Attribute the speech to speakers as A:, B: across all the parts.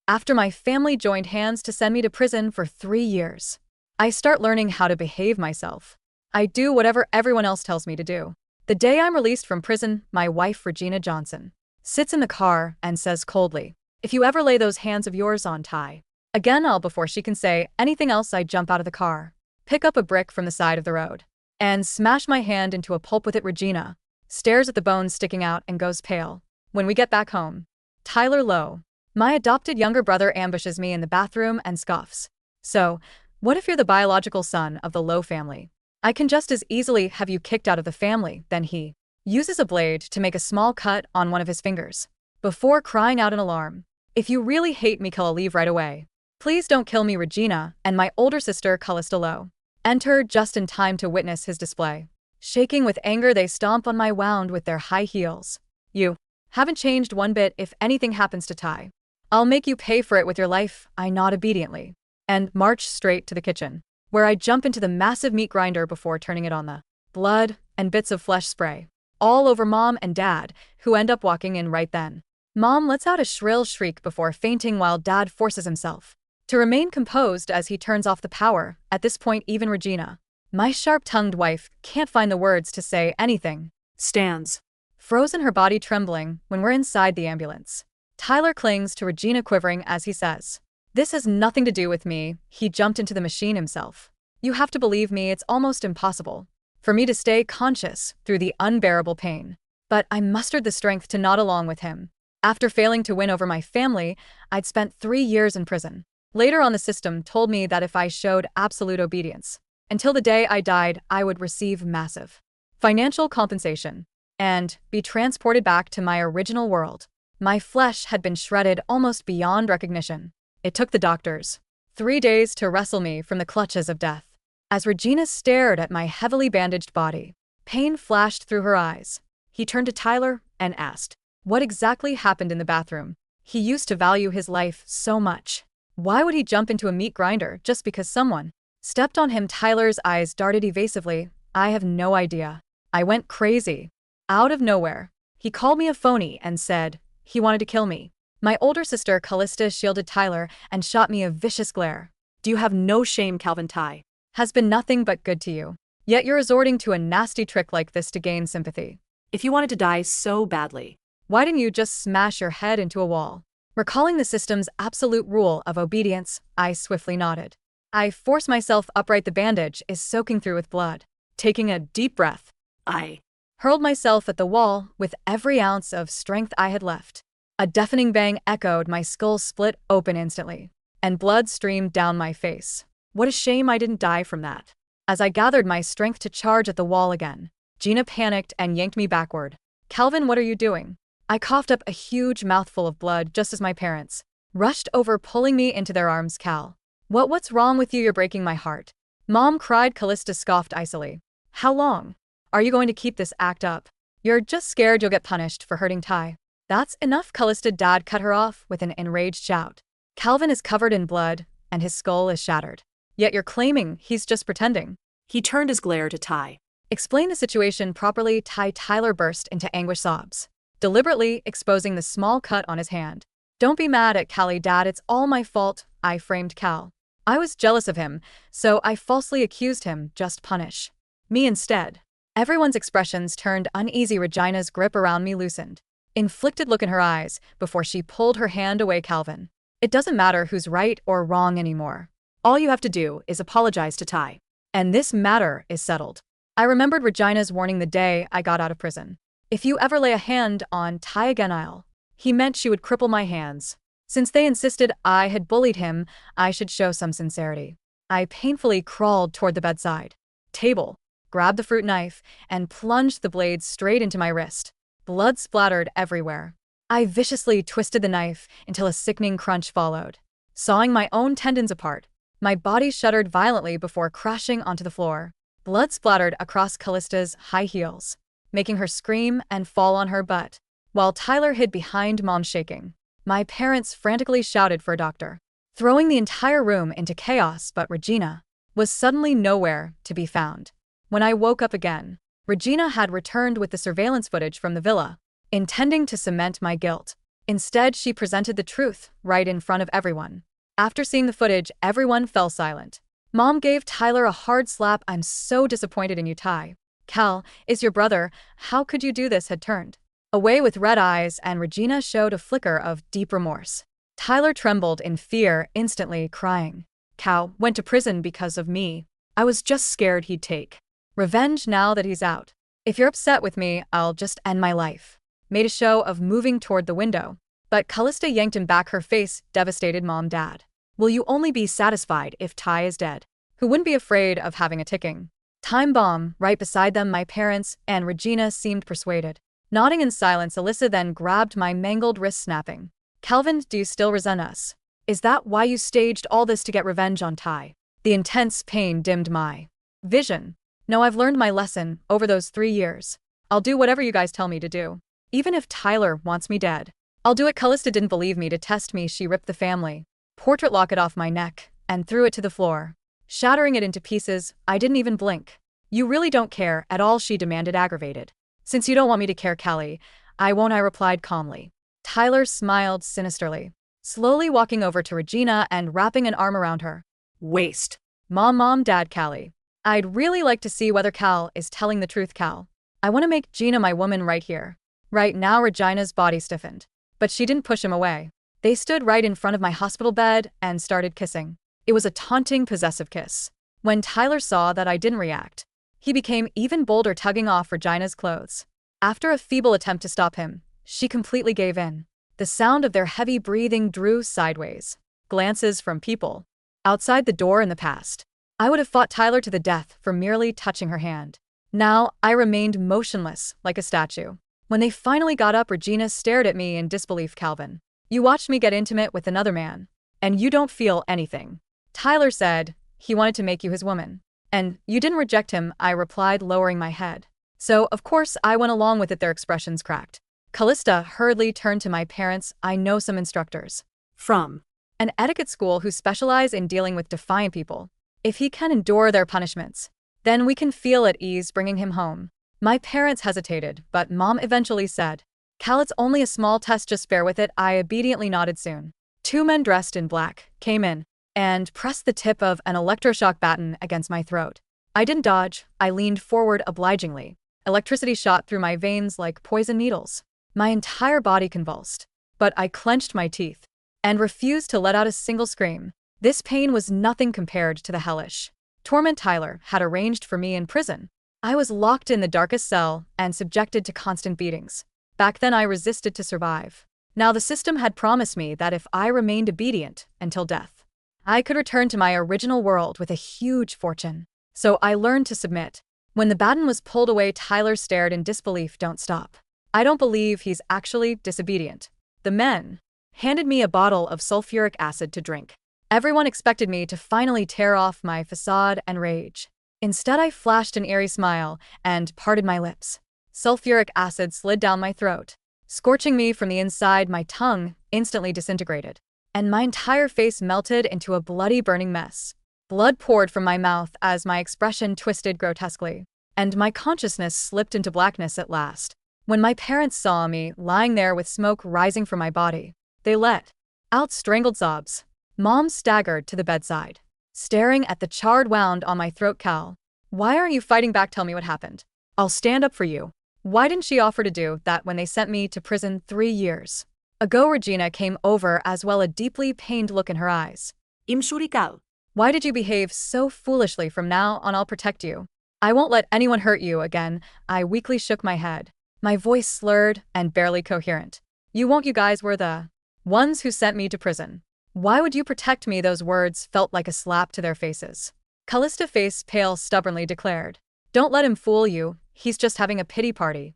A: After my family joined hands to send me to prison for 3 years, I start learning how to behave myself. I do whatever everyone else tells me to do. The day I'm released from prison, my wife, Regina Johnson, sits in the car and says coldly, "If you ever lay those hands of yours on Ty again, before she can say anything else, I jump out of the car, pick up a brick from the side of the road, and smash my hand into a pulp with it." Regina stares at the bones sticking out and goes pale. When we get back home, Tyler Lowe, my adopted younger brother, ambushes me in the bathroom and scoffs. "So, what if you're the biological son of the Lowe family? I can just as easily have you kicked out of the family." Then he uses a blade to make a small cut on one of his fingers, before crying out in alarm, "If you really hate me, I'll leave right away. Please don't kill me." Regina and my older sister, Callista Lowe, enter just in time to witness his display. Shaking with anger, they stomp on my wound with their high heels. "You haven't changed one bit. If anything happens to Ty, I'll make you pay for it with your life." I nod obediently and march straight to the kitchen, where I jump into the massive meat grinder before turning it on. The blood and bits of flesh spray all over Mom and Dad, who end up walking in right then. Mom lets out a shrill shriek before fainting, while Dad forces himself to remain composed as he turns off the power. At this point, even Regina, my sharp-tongued wife, can't find the words to say anything. Stands frozen, her body trembling, when we're inside the ambulance. Tyler clings to Regina, quivering as he says, "This has nothing to do with me. He jumped into the machine himself. You have to believe me. It's almost impossible for me to stay conscious through the unbearable pain." But I mustered the strength to nod along with him. After failing to win over my family, I'd spent 3 years in prison. Later on, the system told me that if I showed absolute obedience until the day I died, I would receive massive financial compensation and be transported back to my original world. My flesh had been shredded almost beyond recognition. It took the doctors 3 days to wrestle me from the clutches of death. As Regina stared at my heavily bandaged body, pain flashed through her eyes. He turned to Tyler and asked, "What exactly happened in the bathroom? He used to value his life so much. Why would he jump into a meat grinder just because someone stepped on him?" Tyler's eyes darted evasively. "I have no idea. I went crazy. Out of nowhere, he called me a phony and said he wanted to kill me." My older sister, Callista, shielded Tyler and shot me a vicious glare. "Do you have no shame, Calvin? Ty has been nothing but good to you. Yet you're resorting to a nasty trick like this to gain sympathy. If you wanted to die so badly, why didn't you just smash your head into a wall?" Recalling the system's absolute rule of obedience, I swiftly nodded. I force myself upright. The bandage is soaking through with blood. Taking a deep breath, I hurled myself at the wall with every ounce of strength I had left. A deafening bang echoed, my skull split open instantly, and blood streamed down my face. What a shame I didn't die from that. As I gathered my strength to charge at the wall again, Gina panicked and yanked me backward. "Calvin, what are you doing?" I coughed up a huge mouthful of blood just as my parents rushed over, pulling me into their arms. "Cal, what's wrong with you? You're breaking my heart." Mom cried. Callista scoffed icily. "How long are you going to keep this act up? You're just scared you'll get punished for hurting Ty." "That's enough, Callista." Dad cut her off with an enraged shout. "Calvin is covered in blood and his skull is shattered. Yet you're claiming he's just pretending." He turned his glare to Ty. "Explain the situation properly." Tyler burst into anguished sobs, deliberately exposing the small cut on his hand. "Don't be mad at Callie, Dad. It's all my fault. I framed Cal. I was jealous of him, so I falsely accused him. Just punish me instead." Everyone's expressions turned uneasy. Regina's grip around me loosened, inflicted look in her eyes before she pulled her hand away. "Calvin, it doesn't matter who's right or wrong anymore. All you have to do is apologize to Ty, and this matter is settled." I remembered Regina's warning the day I got out of prison. "If you ever lay a hand on Ty again, he meant she would cripple my hands. Since they insisted I had bullied him, I should show some sincerity." I painfully crawled toward the bedside table, grabbed the fruit knife, and plunged the blade straight into my wrist. Blood splattered everywhere. I viciously twisted the knife until a sickening crunch followed, sawing my own tendons apart. My body shuddered violently before crashing onto the floor. Blood splattered across Callista's high heels, making her scream and fall on her butt, while Tyler hid behind Mom, shaking. My parents frantically shouted for a doctor, throwing the entire room into chaos. But Regina was suddenly nowhere to be found. When I woke up again, Regina had returned with the surveillance footage from the villa, intending to cement my guilt. Instead, she presented the truth right in front of everyone. After seeing the footage, everyone fell silent. Mom gave Tyler a hard slap. "I'm so disappointed in you, Ty. Cal is your brother. How could you do this?" had turned away with red eyes, and Regina showed a flicker of deep remorse. Tyler trembled in fear, instantly crying. "Cal went to prison because of me. I was just scared he'd take revenge now that he's out. If you're upset with me, I'll just end my life." Made a show of moving toward the window, but Callista yanked him back, her face devastated. "Mom, Dad, will you only be satisfied if Ty is dead? Who wouldn't be afraid of having a ticking time bomb right beside them?" My parents and Regina seemed persuaded. Nodding in silence, Alyssa then grabbed my mangled wrist, snapping, "Calvin, do you still resent us? Is that why you staged all this to get revenge on Ty?" The intense pain dimmed my vision. "No, I've learned my lesson over those 3 years. I'll do whatever you guys tell me to do. Even if Tyler wants me dead, I'll do it." Callista didn't believe me. To test me, she ripped the family portrait locket off my neck and threw it to the floor, shattering it into pieces. I didn't even blink. "You really don't care at all?" she demanded, aggravated. "Since you don't want me to care, Callie, I won't," I replied calmly. Tyler smiled sinisterly, slowly walking over to Regina and wrapping an arm around her waist. Mom, Dad, Callie, I'd really like to see whether Cal is telling the truth. Cal, I want to make Gina my woman right here, right now." Regina's body stiffened, but she didn't push him away. They stood right in front of my hospital bed and started kissing. It was a taunting, possessive kiss. When Tyler saw that I didn't react, he became even bolder, tugging off Regina's clothes. After a feeble attempt to stop him, she completely gave in. The sound of their heavy breathing drew sideways glances from people outside the door. In the past, I would have fought Tyler to the death for merely touching her hand. Now, I remained motionless, like a statue. When they finally got up, Regina stared at me in disbelief. "Calvin, you watched me get intimate with another man, and you don't feel anything?" Tyler said he wanted to make you his woman, and you didn't reject him, I replied, lowering my head. So, of course, I went along with it. Their expressions cracked. Callista hurriedly turned to my parents. "I know some instructors from an etiquette school who specialize in dealing with defiant people. If he can endure their punishments, then we can feel at ease bringing him home." My parents hesitated, but Mom eventually said, "Cal, it's only a small test, just bear with it." I obediently nodded. Soon, 2 men dressed in black came in and pressed the tip of an electroshock baton against my throat. I didn't dodge. I leaned forward obligingly. Electricity shot through my veins like poison needles. My entire body convulsed, but I clenched my teeth and refused to let out a single scream. This pain was nothing compared to the hellish torment Tyler had arranged for me in prison. I was locked in the darkest cell and subjected to constant beatings. Back then, I resisted to survive. Now the system had promised me that if I remained obedient until death, I could return to my original world with a huge fortune. So I learned to submit. When the baton was pulled away, Tyler stared in disbelief. "Don't stop. I don't believe he's actually disobedient." The men handed me a bottle of sulfuric acid to drink. Everyone expected me to finally tear off my facade and rage. Instead, I flashed an eerie smile and parted my lips. Sulfuric acid slid down my throat, scorching me from the inside. My tongue instantly disintegrated, and my entire face melted into a bloody, burning mess. Blood poured from my mouth as my expression twisted grotesquely, and my consciousness slipped into blackness at last. When my parents saw me lying there with smoke rising from my body, they let out strangled sobs. Mom staggered to the bedside, staring at the charred wound on my throat. "Cal, why aren't you fighting back? Tell me what happened. I'll stand up for you." Why didn't she offer to do that when they sent me to prison 3 years ago? Regina came over as well, a deeply pained look in her eyes.
B: "I'm sorry, Cal.
A: Why did you behave so foolishly? From now on, I'll protect you. I won't let anyone hurt you again." I weakly shook my head, my voice slurred and barely coherent. "You won't? You guys were the ones who sent me to prison. Why would you protect me?" Those words felt like a slap to their faces. Callista, face pale, stubbornly declared, "Don't let him fool you. He's just having a pity party.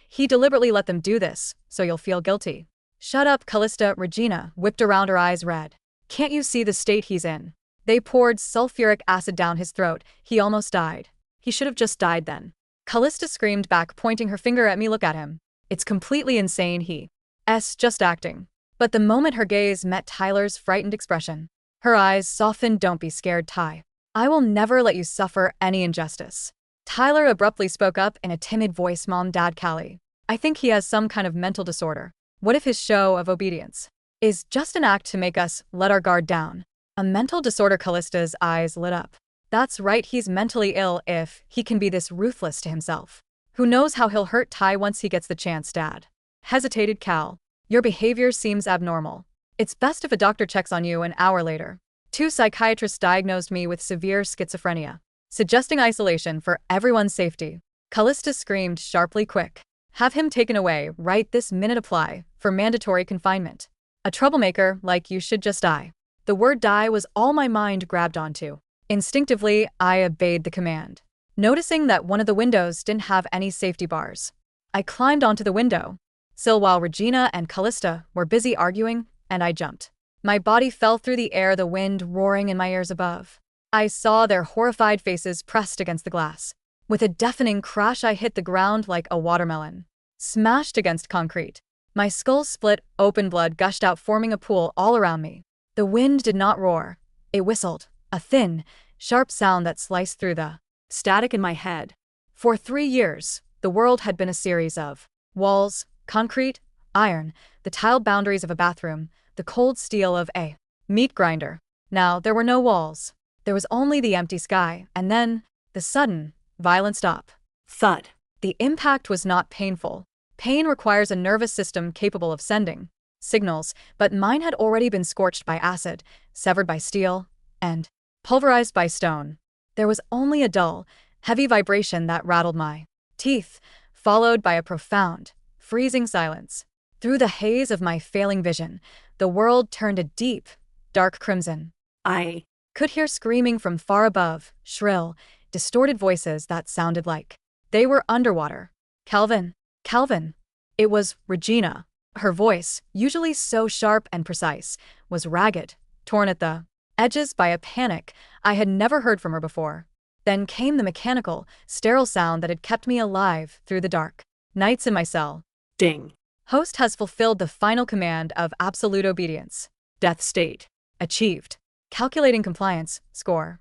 A: He deliberately let them do this, so you'll feel guilty." "Shut up, Callista." Regina whipped around, her eyes red. "Can't you see the state he's in? They poured sulfuric acid down his throat. He almost died. He should have just died then." Callista screamed back, pointing her finger at me. "Look at him. It's completely insane. He's just acting." But the moment her gaze met Tyler's frightened expression, her eyes softened. "Don't be scared, Ty. I will never let you suffer any injustice." Tyler abruptly spoke up in a timid voice. "Mom, Dad, Callie, I think he has some kind of mental disorder. What if his show of obedience is just an act to make us let our guard down? A mental disorder. Callista's eyes lit up. That's right, he's mentally ill if he can be this ruthless to himself. Who knows how he'll hurt Ty once he gets the chance, Dad? Hesitated Cal. Your behavior seems abnormal. It's best if a doctor checks on you an hour later. 2 psychiatrists diagnosed me with severe schizophrenia, suggesting isolation for everyone's safety. Callista screamed sharply. Quick. Have him taken away right this minute. Apply for mandatory confinement. A troublemaker like you should just die. The word die was all my mind grabbed onto. Instinctively, I obeyed the command, noticing that one of the windows didn't have any safety bars. I climbed onto the window sill while Regina and Callista were busy arguing, and I jumped. My body fell through the air, the wind roaring in my ears above. I saw their horrified faces pressed against the glass. With a deafening crash, I hit the ground like a watermelon, smashed against concrete. My skull split open, blood gushed out, forming a pool all around me. The wind did not roar. It whistled, a thin, sharp sound that sliced through the static in my head. For 3 years, the world had been a series of walls, concrete, iron, the tiled boundaries of a bathroom, the cold steel of a meat grinder. Now there were no walls. There was only the empty sky, and then the sudden, violent stop. Thud. The impact was not painful. Pain requires a nervous system capable of sending signals, but mine had already been scorched by acid, severed by steel, and pulverized by stone. There was only a dull, heavy vibration that rattled my teeth, followed by a profound, freezing silence. Through the haze of my failing vision, the world turned a deep, dark crimson. I could hear screaming from far above, shrill, distorted voices that sounded like they were underwater. Calvin! Calvin! It was Regina. Her voice, usually so sharp and precise, was ragged, torn at the edges by a panic I had never heard from her before. Then came the mechanical, sterile sound that had kept me alive through the dark nights in my cell. Ding. Host has fulfilled the final command of absolute obedience. Death state achieved. Calculating compliance score.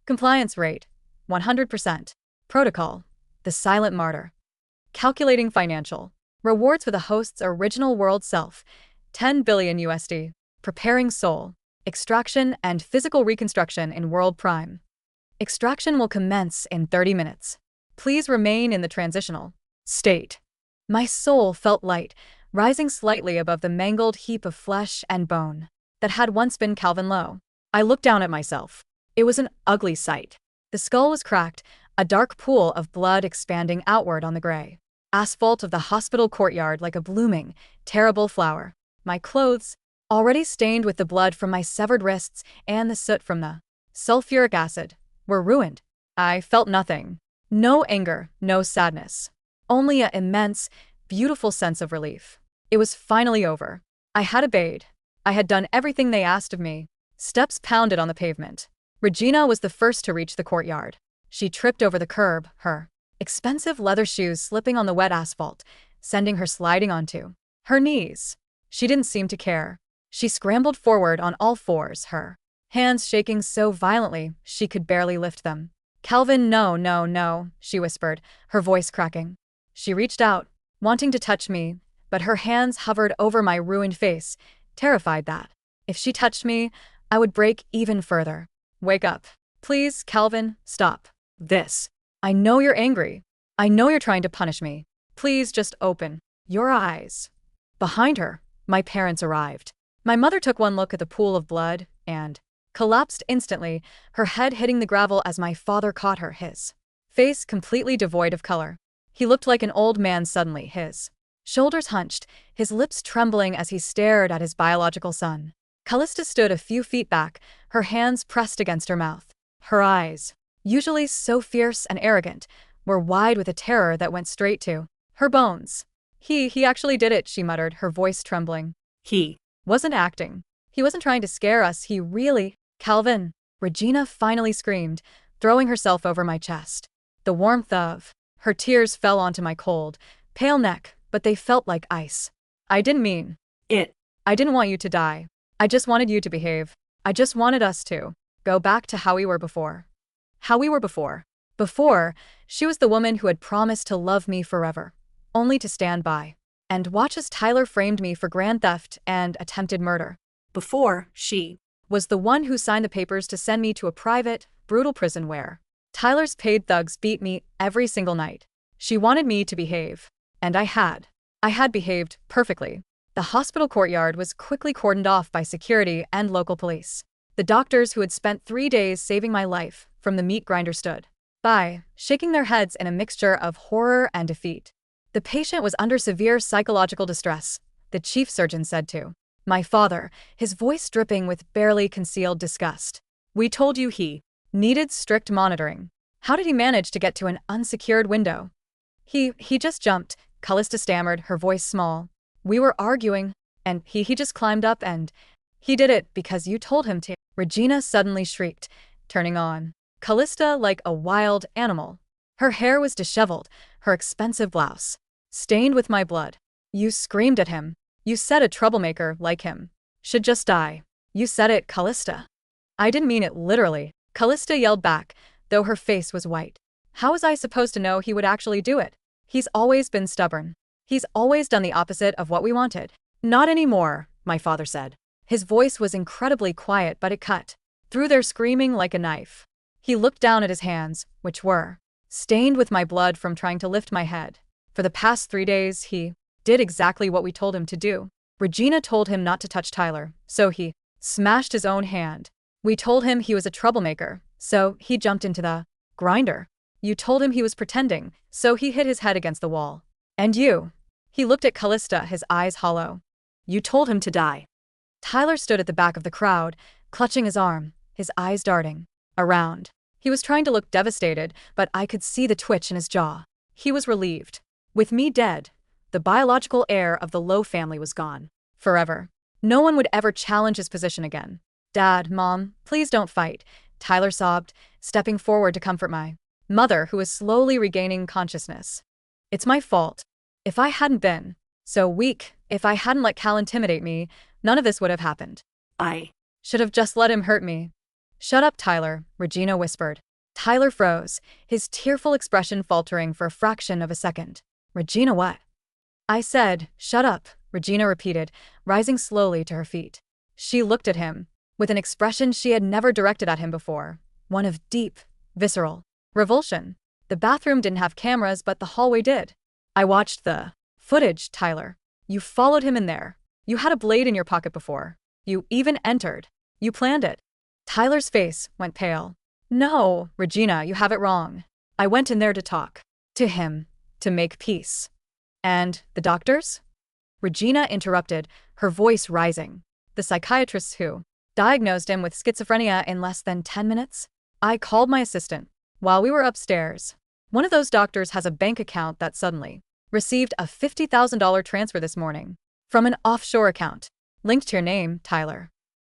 A: Compliance rate 100%. Protocol the silent martyr. Calculating financial rewards for the host's original world self 10 billion USD. Preparing soul extraction and physical reconstruction in world prime. Extraction will commence in 30 minutes. Please remain in the transitional state. My soul felt light, rising slightly above the mangled heap of flesh and bone that had once been Calvin Lowe. I looked down at myself. It was an ugly sight. The skull was cracked, a dark pool of blood expanding outward on the gray asphalt of the hospital courtyard like a blooming, terrible flower. My clothes, already stained with the blood from my severed wrists and the soot from the sulfuric acid, were ruined. I felt nothing. No anger, no sadness. Only an immense, beautiful sense of relief. It was finally over. I had obeyed. I had done everything they asked of me. Steps pounded on the pavement. Regina was the first to reach the courtyard. She tripped over the curb, her expensive leather shoes slipping on the wet asphalt, sending her sliding onto her knees. She didn't seem to care. She scrambled forward on all fours, her hands shaking so violently she could barely lift them. Calvin, no, no, no, she whispered, her voice cracking. She reached out, wanting to touch me, but her hands hovered over my ruined face, terrified that if she touched me, I would break even further. Wake up. Please, Calvin, stop this. I know you're angry. I know you're trying to punish me. Please just open your eyes. Behind her, my parents arrived. My mother took one look at the pool of blood and collapsed instantly, her head hitting the gravel as my father caught her, his face completely devoid of color. He looked like an old man suddenly, his shoulders hunched, his lips trembling as he stared at his biological son. Callista stood a few feet back, her hands pressed against her mouth. Her eyes, usually so fierce and arrogant, were wide with a terror that went straight to her bones. He actually did it, she muttered, her voice trembling. He wasn't acting. He wasn't trying to scare us, he really… Calvin! Regina finally screamed, throwing herself over my chest. The warmth of her tears fell onto my cold, pale neck, but they felt like ice. I didn't mean it. I didn't want you to die. I just wanted you to behave. I just wanted us to go back to how we were before. How we were before. Before, she was the woman who had promised to love me forever, only to stand by And watch as Tyler framed me for grand theft and attempted murder.
B: Before, she
A: Was the one who signed the papers to send me to a private, brutal prison where Tyler's paid thugs beat me every single night. She wanted me to behave. And I had. I had behaved perfectly. The hospital courtyard was quickly cordoned off by security and local police. The doctors who had spent 3 days saving my life from the meat grinder stood by, shaking their heads in a mixture of horror and defeat. The patient was under severe psychological distress, the chief surgeon said to my father, his voice dripping with barely concealed disgust. We told you he needed strict monitoring. How did he manage to get to an unsecured window? He just jumped, Callista stammered, her voice small. We were arguing, and he just climbed up and he did it because you told him to. Regina suddenly shrieked, turning on Callista like a wild animal. Her hair was disheveled, her expensive blouse stained with my blood. You screamed at him. You said a troublemaker like him should just die. You said it, Callista. I didn't mean it literally, Callista yelled back, though her face was white. How was I supposed to know he would actually do it? He's always been stubborn. He's always done the opposite of what we wanted. Not anymore, my father said. His voice was incredibly quiet, but it cut through their screaming like a knife. He looked down at his hands, which were stained with my blood from trying to lift my head. For the past 3 days, he did exactly what we told him to do. Regina told him not to touch Tyler, so he smashed his own hand. We told him he was a troublemaker, so he jumped into the grinder. You told him he was pretending, so he hit his head against the wall. And you? He looked at Callista, his eyes hollow. You told him to die. Tyler stood at the back of the crowd, clutching his arm, his eyes darting around. He was trying to look devastated, but I could see the twitch in his jaw. He was relieved. With me dead, the biological heir of the Lowe family was gone. Forever. No one would ever challenge his position again. Dad, Mom, please don't fight, Tyler sobbed, stepping forward to comfort my mother, who was slowly regaining consciousness. It's my fault. If I hadn't been so weak, if I hadn't let Cal intimidate me, none of this would have happened. I should have just let him hurt me. Shut up, Tyler, Regina whispered. Tyler froze, his tearful expression faltering for a fraction of a second. Regina, what? I said, shut up, Regina repeated, rising slowly to her feet. She looked at him, with an expression she had never directed at him before, one of deep, visceral revulsion. The bathroom didn't have cameras, but the hallway did. I watched the footage, Tyler. You followed him in there. You had a blade in your pocket before. You even entered. You planned it. Tyler's face went pale. No, Regina, you have it wrong. I went in there to talk to him, to make peace. And the doctors? Regina interrupted, her voice rising. The psychiatrists who diagnosed him with schizophrenia in less than 10 minutes? I called my assistant while we were upstairs. One of those doctors has a bank account that suddenly received a $50,000 transfer this morning from an offshore account linked to your name, Tyler.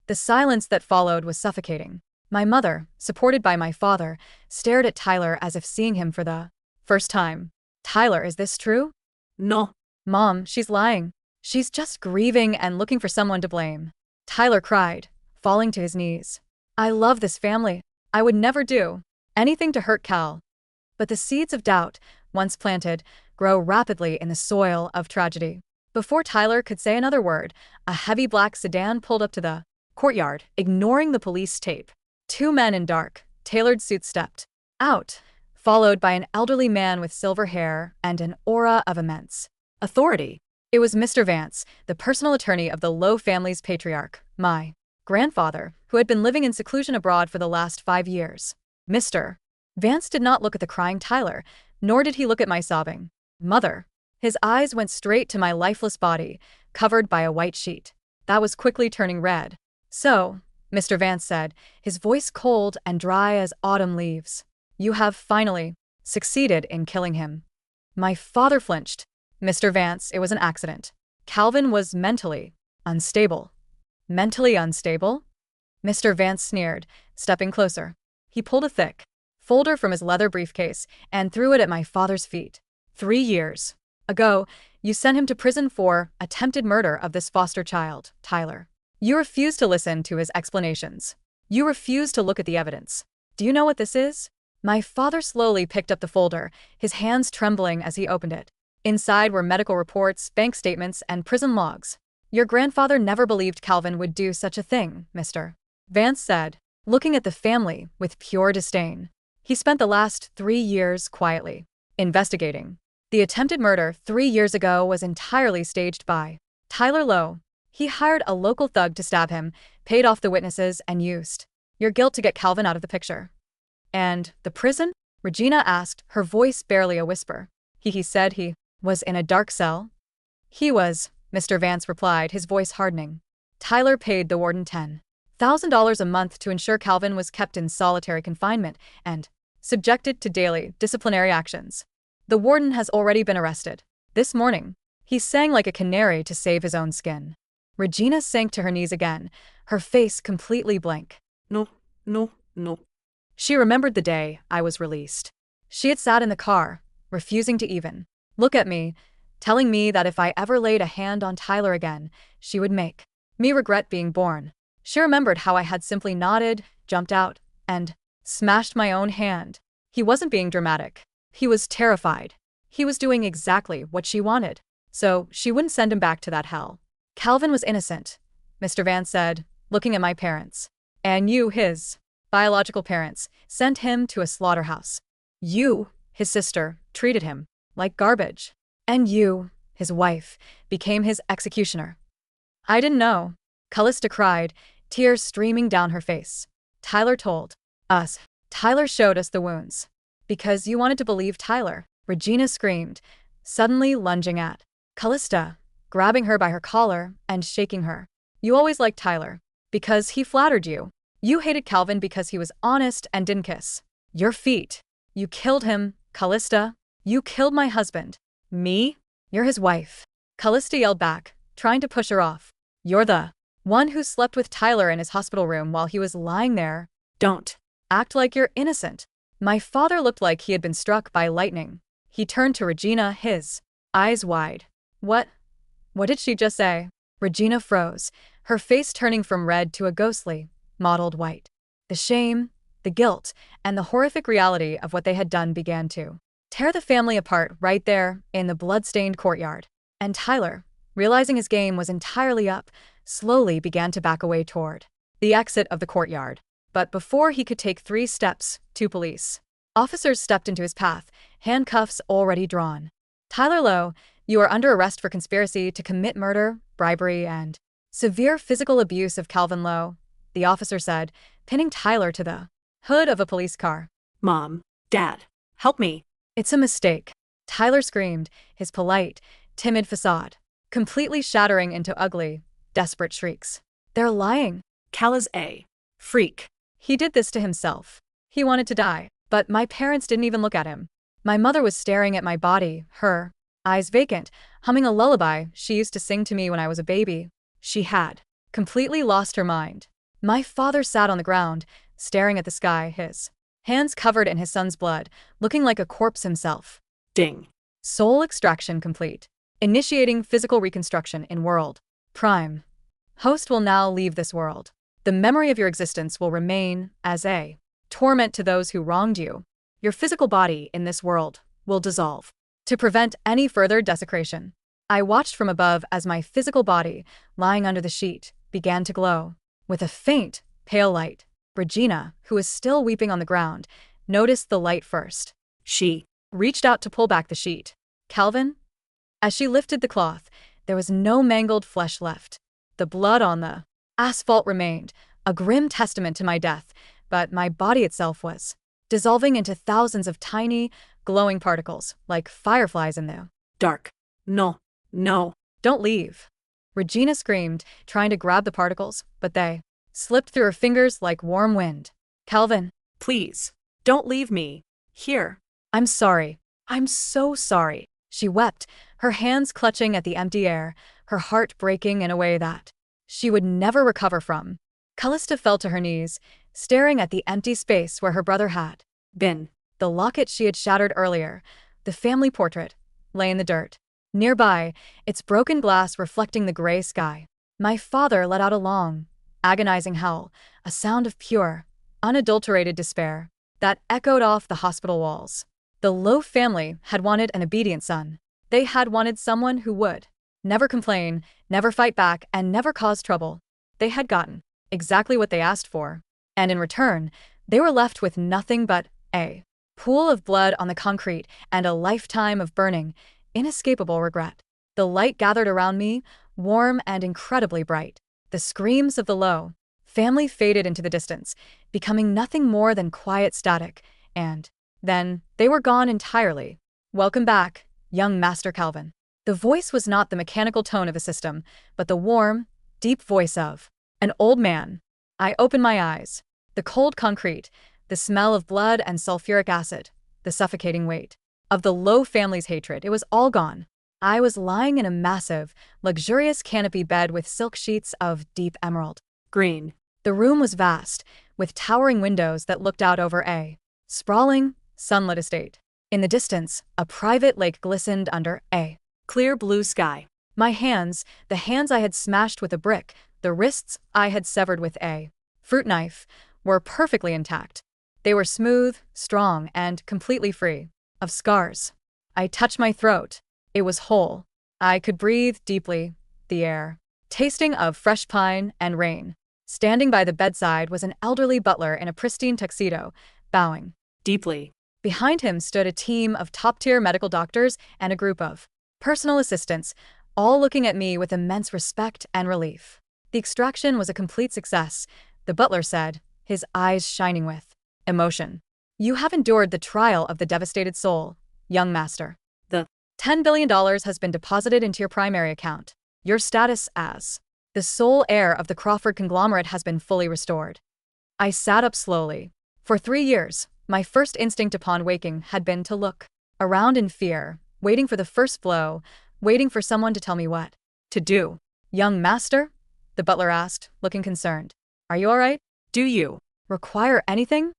A: The silence that followed was suffocating. My mother, supported by my father, stared at Tyler as if seeing him for the first time. Tyler, is this true? No. Mom, she's lying. She's just grieving and looking for someone to blame. Tyler cried, falling to his knees. I love this family. I would never do anything to hurt Cal. But the seeds of doubt, once planted, grow rapidly in the soil of tragedy. Before Tyler could say another word, a heavy black sedan pulled up to the courtyard, ignoring the police tape. 2 men in dark, tailored suits stepped out, followed by an elderly man with silver hair and an aura of immense authority. It was Mr. Vance, the personal attorney of the Lowe family's patriarch, my grandfather, who had been living in seclusion abroad for the last 5 years. Mr. Vance did not look at the crying Tyler, nor did he look at my sobbing mother. His eyes went straight to my lifeless body, covered by a white sheet that was quickly turning red. So, Mr. Vance said, his voice cold and dry as autumn leaves, you have finally succeeded in killing him. My father flinched. Mr. Vance, it was an accident. Calvin was mentally unstable. Mentally unstable? Mr. Vance sneered, stepping closer. He pulled a thick folder from his leather briefcase and threw it at my father's feet. 3 years ago, you sent him to prison for attempted murder of this foster child, Tyler. You refused to listen to his explanations. You refused to look at the evidence. Do you know what this is? My father slowly picked up the folder, his hands trembling as he opened it. Inside were medical reports, bank statements, and prison logs. Your grandfather never believed Calvin would do such a thing, Mr. Vance said, looking at the family with pure disdain. He spent the last 3 years quietly investigating. The attempted murder 3 years ago was entirely staged by Tyler Lowe. He hired a local thug to stab him, paid off the witnesses, and used your guilt to get Calvin out of the picture. And the prison? Regina asked, her voice barely a whisper. He said he was in a dark cell. He was, Mr. Vance replied, his voice hardening. Tyler paid the warden $10,000 a month to ensure Calvin was kept in solitary confinement and subjected to daily disciplinary actions. The warden has already been arrested. This morning, he sang like a canary to save his own skin. Regina sank to her knees again, her face completely blank.
B: No, no, no.
A: She remembered the day I was released. She had sat in the car, refusing to even look at me, telling me that if I ever laid a hand on Tyler again, she would make me regret being born. She remembered how I had simply nodded, jumped out, and smashed my own hand. He wasn't being dramatic. He was terrified. He was doing exactly what she wanted. So she wouldn't send him back to that hell. Calvin was innocent, Mr. Vance said, looking at my parents. And you, his biological parents, sent him to a slaughterhouse. You, his sister, treated him like garbage. And you, his wife, became his executioner. I didn't know. Callista cried, tears streaming down her face. Tyler told us. Tyler showed us the wounds. Because you wanted to believe Tyler, Regina screamed, suddenly lunging at Callista, grabbing her by her collar and shaking her. You always liked Tyler. Because he flattered you. You hated Calvin because he was honest and didn't kiss your feet. You killed him, Callista. You killed my husband. Me? You're his wife. Callista yelled back, trying to push her off. You're the one who slept with Tyler in his hospital room while he was lying there. Don't act like you're innocent. My father looked like he had been struck by lightning. He turned to Regina, his eyes wide. What did she just say? Regina froze, her face turning from red to a ghostly, mottled white. The shame, the guilt, and the horrific reality of what they had done began to tear the family apart right there in the blood-stained courtyard. And Tyler, realizing his game was entirely up, slowly began to back away toward the exit of the courtyard. But before he could take 3 steps, 2 police officers stepped into his path, handcuffs already drawn. Tyler Lowe, you are under arrest for conspiracy to commit murder, bribery, and severe physical abuse of Calvin Lowe, the officer said, pinning Tyler to the hood of a police car.
B: Mom, Dad, help me.
A: It's a mistake. Tyler screamed, his polite, timid facade completely shattering into ugly, desperate shrieks. They're lying.
B: Cal is a freak.
A: He did this to himself. He wanted to die, but my parents didn't even look at him. My mother was staring at my body, her eyes vacant, humming a lullaby she used to sing to me when I was a baby. She had completely lost her mind. My father sat on the ground, staring at the sky, his hands covered in his son's blood, looking like a corpse himself.
B: Ding.
A: Soul extraction complete. Initiating physical reconstruction in world. Prime. Host will now leave this world. The memory of your existence will remain as a torment to those who wronged you. Your physical body in this world will dissolve. To prevent any further desecration, I watched from above as my physical body, lying under the sheet, began to glow with a faint, pale light. Regina, who was still weeping on the ground, noticed the light first.
B: She
A: reached out to pull back the sheet. Calvin? As she lifted the cloth, there was no mangled flesh left. The blood on the asphalt remained, a grim testament to my death, but my body itself was dissolving into thousands of tiny, glowing particles, like fireflies in the
B: dark. No, no.
A: Don't leave. Regina screamed, trying to grab the particles, but they slipped through her fingers like warm wind. Calvin,
B: please, don't leave me here.
A: I'm sorry. I'm so sorry. She wept, her hands clutching at the empty air, her heart breaking in a way that she would never recover from. Callista fell to her knees, staring at the empty space where her brother had been. The locket she had shattered earlier, the family portrait, lay in the dirt. Nearby, its broken glass reflecting the gray sky. My father let out a long, agonizing howl, a sound of pure, unadulterated despair that echoed off the hospital walls. The Lowe family had wanted an obedient son. They had wanted someone who would never complain, never fight back, and never cause trouble. They had gotten exactly what they asked for. And in return, they were left with nothing but a pool of blood on the concrete and a lifetime of burning, inescapable regret. The light gathered around me, warm and incredibly bright. The screams of the low family faded into the distance, becoming nothing more than quiet static, and then they were gone entirely. Welcome back, young Master Calvin. The voice was not the mechanical tone of a system, but the warm, deep voice of an old man. I opened my eyes. The cold concrete, the smell of blood and sulfuric acid, the suffocating weight of the Lowe family's hatred, it was all gone. I was lying in a massive, luxurious canopy bed with silk sheets of deep emerald
B: green.
A: The room was vast, with towering windows that looked out over a sprawling, sunlit estate. In the distance, a private lake glistened under a
B: Clear blue sky.
A: my hands, the hands I had smashed with a brick, the wrists I had severed with a fruit knife, were perfectly intact. They were smooth, strong, and completely free of scars. I touched my throat. It was whole. I could breathe deeply, the air tasting of fresh pine and rain. Standing by the bedside was an elderly butler in a pristine tuxedo, bowing
B: Deeply.
A: Behind him stood a team of top-tier medical doctors and a group of personal assistants, all looking at me with immense respect and relief. The extraction was a complete success, the butler said, his eyes shining with emotion. You have endured the trial of the devastated soul, young master.
B: The
A: $10 billion has been deposited into your primary account. Your status as the sole heir of the Crawford conglomerate has been fully restored. I sat up slowly. For 3 years, my first instinct upon waking had been to look around in fear, waiting for the first blow, waiting for someone to tell me what to do. Young master? The butler asked, looking concerned. Are you all right?
B: Do you
A: Require anything?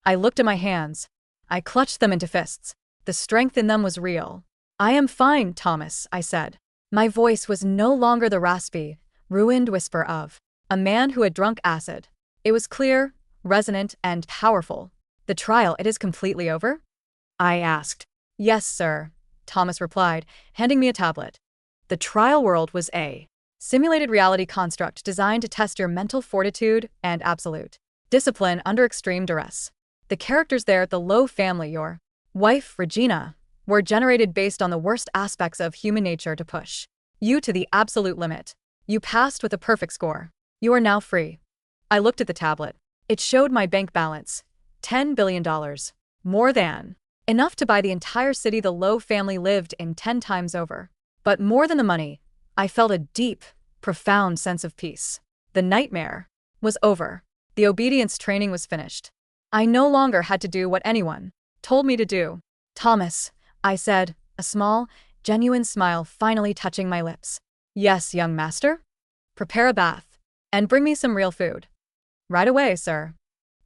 A: I looked at my hands. I clutched them into fists. The strength in them was real. I am fine, Thomas, I said. My voice was no longer the raspy, ruined whisper of a man who had drunk acid. It was clear, resonant, and powerful. The trial, it is completely over? I asked. Yes, sir, Thomas replied, handing me a tablet. The trial world was a simulated reality construct designed to test your mental fortitude and absolute discipline under extreme duress. The characters there, the Lowe family, your wife, Regina, were generated based on the worst aspects of human nature to push you to the absolute limit. You passed with a perfect score. You are now free. I looked at the tablet. It showed my bank balance. $10 billion. More than enough to buy the entire city the Lowe family lived in 10 times over. But more than the money, I felt a deep, profound sense of peace. The nightmare was over. The obedience training was finished. I no longer had to do what anyone told me to do. Thomas, I said, a small, genuine smile finally touching my lips. Yes, young master? Prepare a bath. And bring me some real food. Right away, sir.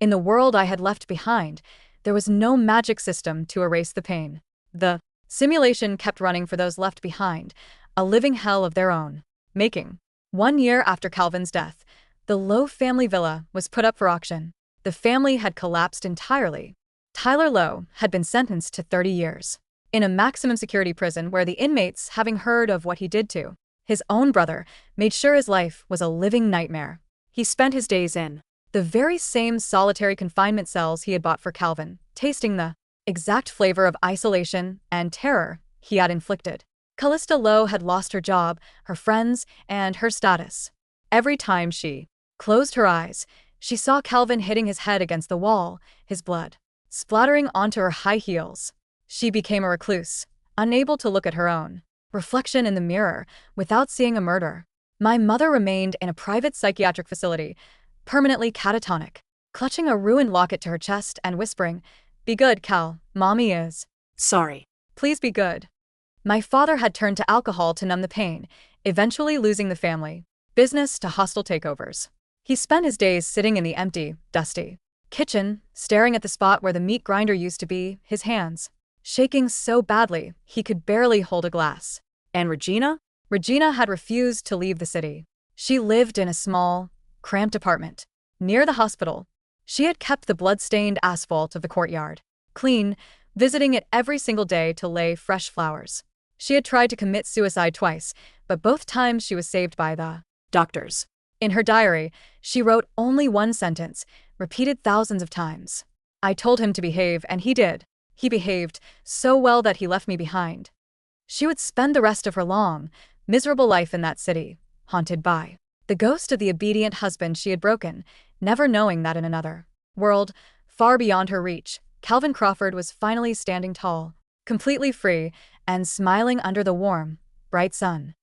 A: In the world I had left behind, there was no magic system to erase the pain. The simulation kept running for those left behind, a living hell of their own making. 1 year after Calvin's death, the Lowe family villa was put up for auction. The family had collapsed entirely. Tyler Lowe had been sentenced to 30 years in a maximum security prison where the inmates, having heard of what he did to his own brother, made sure his life was a living nightmare. He spent his days in the very same solitary confinement cells he had bought for Calvin, tasting the exact flavor of isolation and terror he had inflicted. Callista Lowe had lost her job, her friends, and her status. Every time she closed her eyes, she saw Calvin hitting his head against the wall, his blood splattering onto her high heels. She became a recluse, unable to look at her own reflection in the mirror without seeing a murder. My mother remained in a private psychiatric facility, permanently catatonic, clutching a ruined locket to her chest and whispering, "Be good, Cal, Mommy is
B: sorry.
A: Please be good." My father had turned to alcohol to numb the pain, eventually losing the family business to hostile takeovers. He spent his days sitting in the empty, dusty kitchen, staring at the spot where the meat grinder used to be, his hands shaking so badly he could barely hold a glass.
B: And Regina?
A: Regina had refused to leave the city. She lived in a small, cramped apartment near the hospital. She had kept the blood-stained asphalt of the courtyard clean, visiting it every single day to lay fresh flowers. She had tried to commit suicide twice, but both times she was saved by the
B: Doctors.
A: In her diary, she wrote only one sentence, repeated thousands of times. I told him to behave, and he did. He behaved so well that he left me behind. She would spend the rest of her long, miserable life in that city, haunted by the ghost of the obedient husband she had broken, never knowing that in another world, far beyond her reach, Calvin Crawford was finally standing tall, completely free, and smiling under the warm, bright sun.